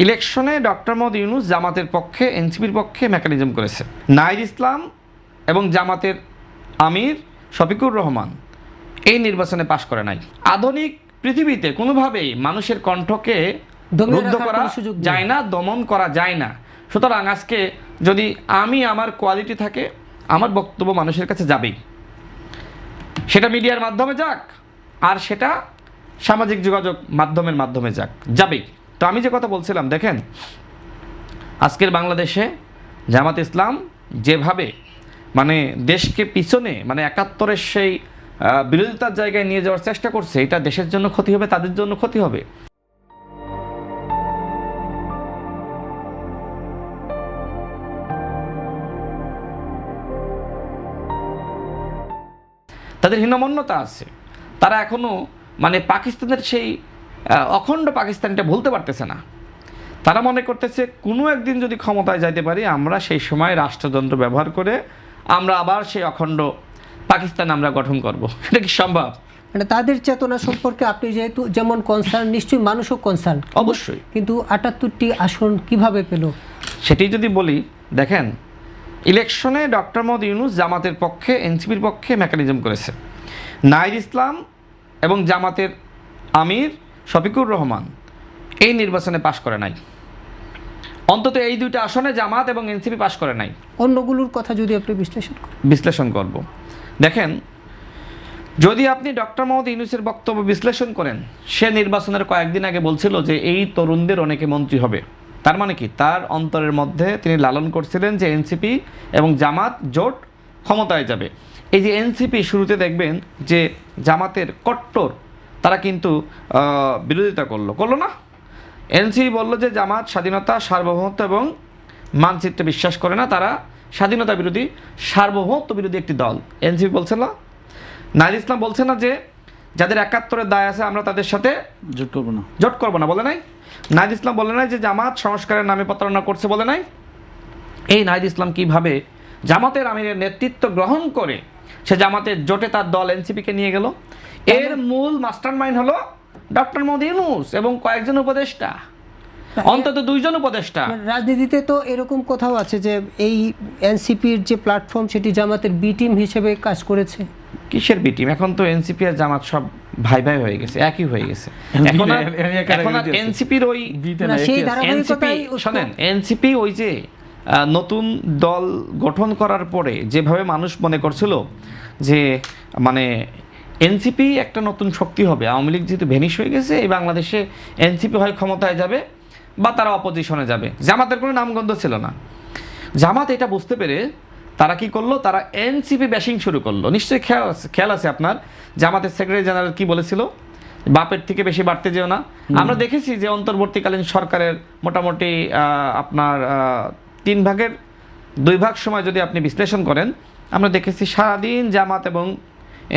ইলেকশনে ডক্টর মোহাম্মদ ইউনূস জামাতের পক্ষে এনসিপির পক্ষে মেকানিজম করেছে। নাহিদ ইসলাম এবং জামাতের আমির শফিকুর রহমান এই নির্বাচনে পাশ করে নাই। আধুনিক পৃথিবীতে কোনোভাবেই মানুষের কণ্ঠকে রুদ্ধ করা যায় না, দমন করা যায় না। সুতরাং আজকে যদি আমার কোয়ালিটি থাকে, আমার বক্তব্য মানুষের কাছে যাবেই, সেটা মিডিয়ার মাধ্যমে যাক আর সেটা সামাজিক যোগাযোগ মাধ্যমের মাধ্যমে যাবেই। তো আমি যে কথা বলছিলাম, দেখেন আজকের বাংলাদেশে জামাত ইসলাম যেভাবে দেশকে পিছনে ৭১-এর সেই বিরোধিতার জায়গায় নিয়ে যাওয়ার চেষ্টা করছে, এটা দেশের জন্য ক্ষতি হবে, তাদের জন্য ক্ষতি হবে। তাদের হীনমন্যতা আছে, তারা এখনও পাকিস্তানের সেই অখণ্ড পাকিস্তানটা ভুলতে পারতেছে না। তারা মনে করতেছে কোনো একদিন যদি ক্ষমতায় যাইতে পারি, আমরা সেই সময় রাষ্ট্রযন্ত্র ব্যবহার করে আমরা আবার সেই অখণ্ড পাকিস্তান আমরা গঠন করব। এটা কি সম্ভব? তাদের চেতনা সম্পর্কে আপনি যেহেতু যেমন কনসার্ন, নিশ্চয়ই মানুষও কনসার্ন। অবশ্যই। কিন্তু ৭৮টি আসন কিভাবে পেল সেটি যদি বলি, দেখেন ইলেকশনে ডক্টর মোহাম্মদ ইউনূস জামাতের পক্ষে এনসিপির পক্ষে মেকানিজম করেছে। নাহিদ ইসলাম এবং জামাতের আমির শফিকুর রহমান এই নির্বাচনে পাশ করে নাই। অন্তত এই দুইটা আসনে জামাত এবং এনসিপি পাশ করে নাই। অন্যগুলোর কথা যদি আপনি বিশ্লেষণ করব, দেখেন যদি আপনি ডক্টর মোহাম্মদ ইউনূসের বক্তব্য বিশ্লেষণ করেন, সে নির্বাচনের কয়েকদিন আগে বলছিল যে এই তরুণদের অনেকে মন্ত্রী হবে। তার মানে কি, তার অন্তরের মধ্যে তিনি লালন করছিলেন যে এনসিপি এবং জামাত জোট ক্ষমতায় যাবে। এই যে এনসিপি শুরুতে দেখবেন যে জামাতের কট্টর, তারা কিন্তু বিরোধিতা করলো না। এনসিপি বলল যে জামাত স্বাধীনতা, সার্বভৌমত্ব এবং মানচিত্রে বিশ্বাস করে না, তারা স্বাধীনতা বিরোধী, সার্বভৌমত্ব বিরোধী একটি দল। এনসিপি বলছে না, নাহিদ ইসলাম বলছে না যে যাদের ৭১-এর দায় আছে আমরা তাদের সাথে জোট করবো না, বলে নাই। নাহিদ ইসলাম বলে নাই যে জামাত সংস্কারের নামে প্রতারণা করছে, বলে নাই। এই নাহিদ ইসলাম কিভাবে জামাতের আমিরের নেতৃত্ব গ্রহণ করে সে জামাতের জোটে তার দল এনসিপিকে নিয়ে গেল? এর মূল মাস্টার মাইন্ড হলো ডক্টর মোহাম্মদ ইউনূস এবং কয়েকজন উপদেষ্টা, অন্তত ২ জন উপদেষ্টা। রাজনীতিতে তো এরকম কোথাও আছে যে এই এনসিপির যে প্ল্যাটফর্ম সেটি জামাতের বি টিম হিসেবে কাজ করেছে। কিসের বি টিম? এখন তো এনসিপি আর জামাত সব ভাই ভাই হয়ে গেছে, একই হয়ে গেছে। এখন এনসিপির ওই শোনেন, এনসিপি ওই যে নতুন দল গঠন করার পরে যেভাবে মানুষ মনে করছিল যে এনসিপি একটা নতুন শক্তি হবে, আওয়ামী লীগ যেহেতু ভেনিশ হয়ে গেছে, এই বাংলাদেশে এনসিপি হয় ক্ষমতায় যাবে বা তারা অপোজিশনে যাবে। জামাতের কোনো নামগন্ধ ছিল না। জামাত এটা বুঝতে পেরে তারা কি করলো, তারা এনসিপি ব্যাশিং শুরু করলো। নিশ্চয়ই খেয়াল আছে আপনার, জামাতের সেক্রেটারি জেনারেল কি বলেছিল, বাপের থেকে বেশি বাড়তে যেও না। আমরা দেখেছি যে অন্তর্বর্তীকালীন সরকারের মোটামুটি আপনার 3 ভাগের 2 ভাগ সময় যদি আপনি বিশ্লেষণ করেন, আমরা দেখেছি সারাদিন জামাত এবং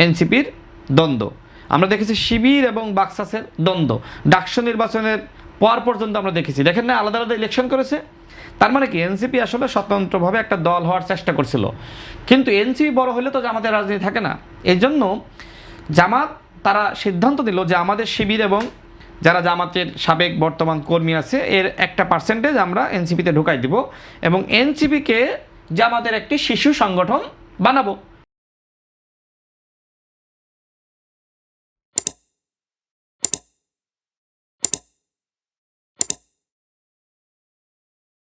এনসিপির দ্বন্দ্ব। আমরা দেখেছি শিবির এবং বাকসাসের দ্বন্দ্ব। ডাকসু নির্বাচনের পর পর্যন্ত আমরা দেখেছি, দেখেন না, আলাদা আলাদা ইলেকশন করেছে। তার মানে কি, এনসিপি আসলে স্বতন্ত্রভাবে একটা দল হওয়ার চেষ্টা করছিল। কিন্তু এনসিপি বড় হলে তো জামাতের রাজনীতি থাকে না। এই জন্য জামাত তারা সিদ্ধান্ত নিল যে আমাদের শিবির এবং যারা জামাতের সাবেক বর্তমান কর্মী আছে এর একটা পার্সেন্টেজ আমরা এনসিপিতে ঢুকাই দিব এবং এনসিপিকে জামাতের একটি শিশু সংগঠন বানাবো।